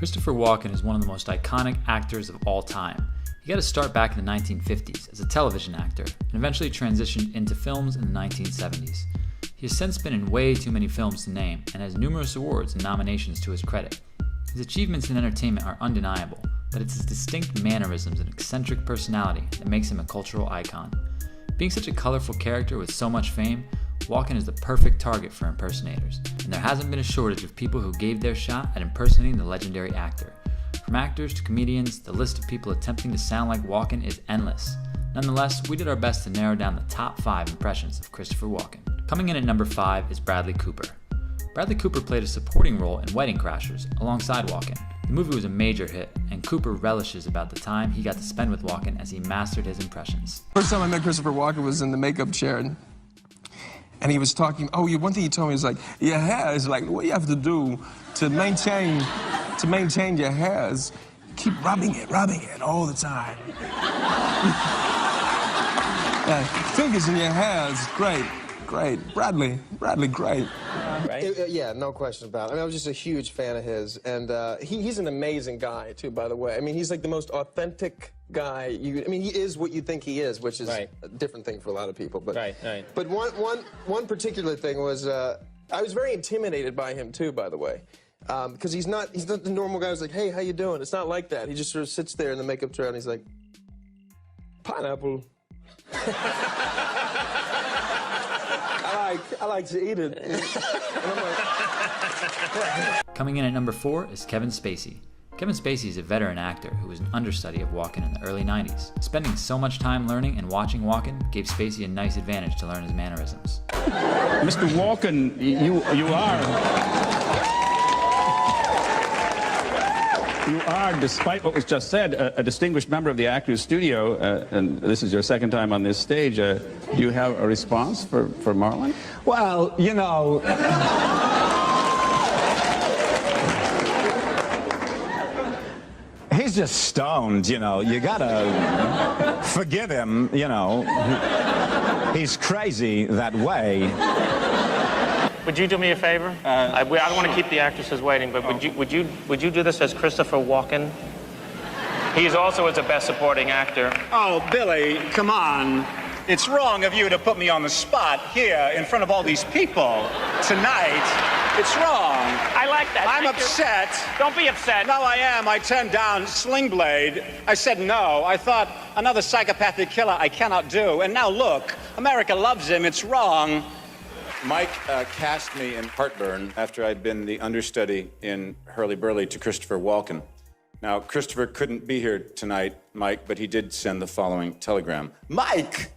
Christopher Walken is one of the most iconic actors of all time. He got his start back in the 1950s as a television actor and eventually transitioned into films in the 1970s. He has since been in way too many films to name and has numerous awards and nominations to his credit. His achievements in entertainment are undeniable, but it's his distinct mannerisms and eccentric personality that makes him a cultural icon. Being such a colorful character with so much fame, Walken is the perfect target for impersonators, and there hasn't been a shortage of people who gave their shot at impersonating the legendary actor. From actors to comedians, the list of people attempting to sound like Walken is endless. Nonetheless, we did our best to narrow down the top 5 impressions of Christopher Walken. Coming in at number 5 is Bradley Cooper. Bradley Cooper played a supporting role in Wedding Crashers alongside Walken. The movie was a major hit, and Cooper relishes about the time he got to spend with Walken as he mastered his impressions. First time I met Christopher Walken was in the makeup chair, and he was talking. One thing he told me was like, your hair is like, what you have to do to maintain your hair is keep rubbing it all the time. Fingers in your hair is great. Bradley, great. Right? Yeah, no question about it. I mean, I was just a huge fan of his, and he's an amazing guy, too, by the way. I mean, he's like the most authentic guy. I mean, he is what you think he is, which is a different thing for a lot of people. But, Right. But one particular thing was, I was very intimidated by him, too, by the way. Because he's not the normal guy who's like, hey, how you doing? It's not like that. He just sort of sits there in the makeup chair, and he's like, pineapple. I like to eat it. And I'm like, Coming in at number 4 is Kevin Spacey. Kevin Spacey is a veteran actor who was an understudy of Walken in the early 90s. Spending so much time learning and watching Walken gave Spacey a nice advantage to learn his mannerisms. Mr. Walken, you are, despite what was just said, a distinguished member of the Actors Studio, and this is your second time on this stage. Do you have a response for Marlon? Well, you know, he's just stoned, you know. You gotta forgive him, you know. He's crazy that way. Would you do me a favor? I don't want to keep the actresses waiting, but would you do this as Christopher Walken? He's also as a best supporting actor. Oh, Billy, come on. It's wrong of you to put me on the spot here in front of all these people tonight. It's wrong. I like that. I'm upset. Don't be upset. No, I am. I turned down Sling Blade. I said no. I thought another psychopathic killer I cannot do. And now look, America loves him. It's wrong. Mike cast me in Heartburn after I'd been the understudy in Hurly Burly to Christopher Walken. Now, Christopher couldn't be here tonight, Mike, but he did send the following telegram. Mike!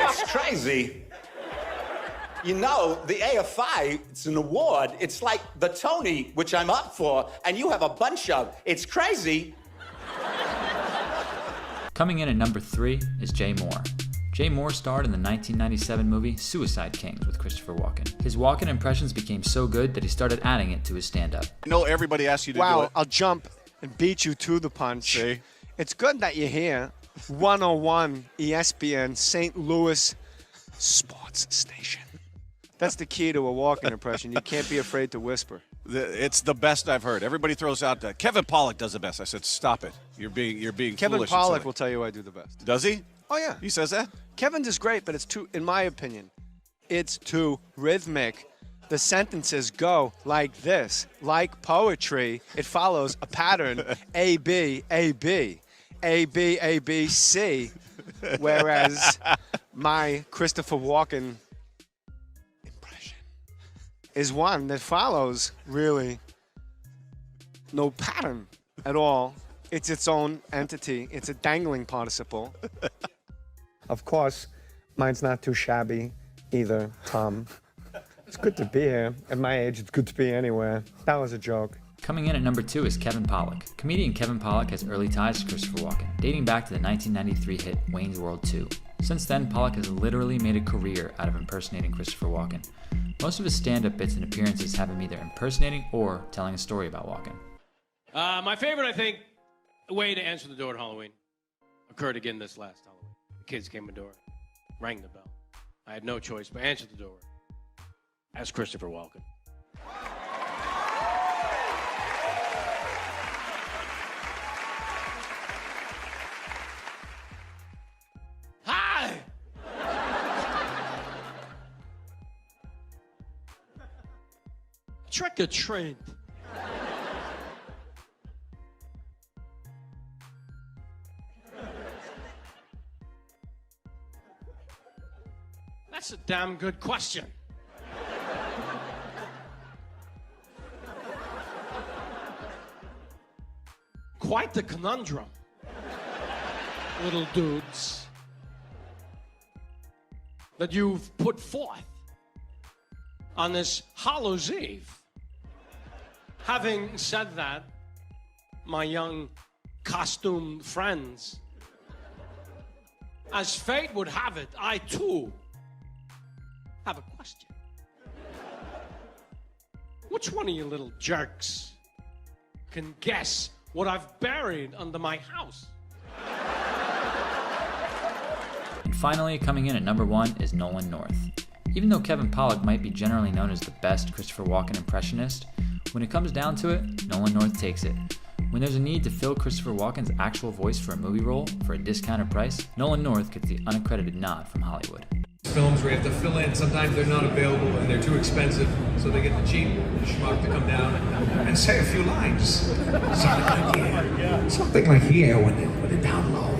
It's crazy. You know, the AFI, it's an award. It's like the Tony, which I'm up for, and you have a bunch of. It's crazy. Coming in at number 3 is Jay Moore. Jay Moore starred in the 1997 movie Suicide Kings with Christopher Walken. His Walken impressions became so good that he started adding it to his stand-up. I know everybody asks you to do it. wow, I'll jump and beat you to the punch. See? It's good that you're here. 101 ESPN St. Louis Sports Station. That's the key to a Walken impression. You can't be afraid to whisper. It's the best I've heard. Everybody throws out Kevin Pollak does the best. I said, stop it. You're being Kevin foolish. Pollak will tell you I do the best. Does he? Oh, yeah. He says that? Kevin does great, but it's too, in my opinion, it's too rhythmic. The sentences go like this. Like poetry, it follows a pattern, A, B, A, B, A, B, A, B, C, whereas my Christopher Walken impression is one that follows, really, no pattern at all. It's its own entity. It's a dangling participle. Of course, mine's not too shabby either, Tom. It's good to be here. At my age, it's good to be anywhere. That was a joke. Coming in at number 2 is Kevin Pollak. Comedian Kevin Pollak has early ties to Christopher Walken, dating back to the 1993 hit Wayne's World 2. Since then, Pollak has literally made a career out of impersonating Christopher Walken. Most of his stand-up bits and appearances have him either impersonating or telling a story about Walken. My favorite, I think, way to answer the door at Halloween occurred again this last Halloween. The kids came to the door, rang the bell. I had no choice but answer the door. as Christopher Walken. Hi! Trick or treat. That's a damn good question. Quite the conundrum, little dudes, that you've put forth on this Hallows Eve. Having said that, my young costumed friends, as fate would have it, I too have a question. Which one of you little jerks can guess what I've buried under my house? And finally, coming in at number 1 is Nolan North. Even though Kevin Pollak might be generally known as the best Christopher Walken impressionist, when it comes down to it, Nolan North takes it. When there's a need to fill Christopher Walken's actual voice for a movie role for a discounted price, Nolan North gets the unaccredited nod from Hollywood. Films where you have to fill in, sometimes they're not available and they're too expensive, so they get the cheap schmuck to come down and say a few lines. Something like here when they're down low.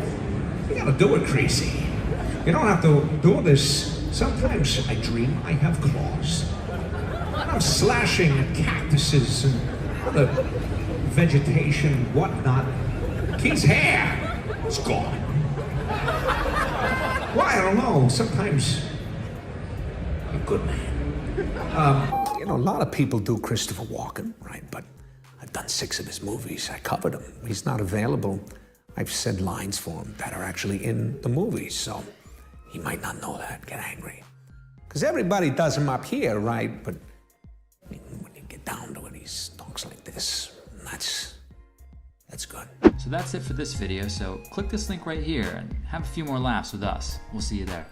You gotta do it, Creasy. You don't have to do this. Sometimes I dream I have claws. I'm slashing at cactuses and other vegetation, whatnot. Kid's hair is gone. Why, I don't know. Sometimes I'm a good man. You know, a lot of people do Christopher Walken, right? But I've done 6 of his movies. I covered him. He's not available. I've said lines for him that are actually in the movies, so he might not know that, get angry. Because everybody does him up here, right? But when you get down to it, he talks like this. And that's good. So that's it for this video, so click this link right here and have a few more laughs with us. We'll see you there.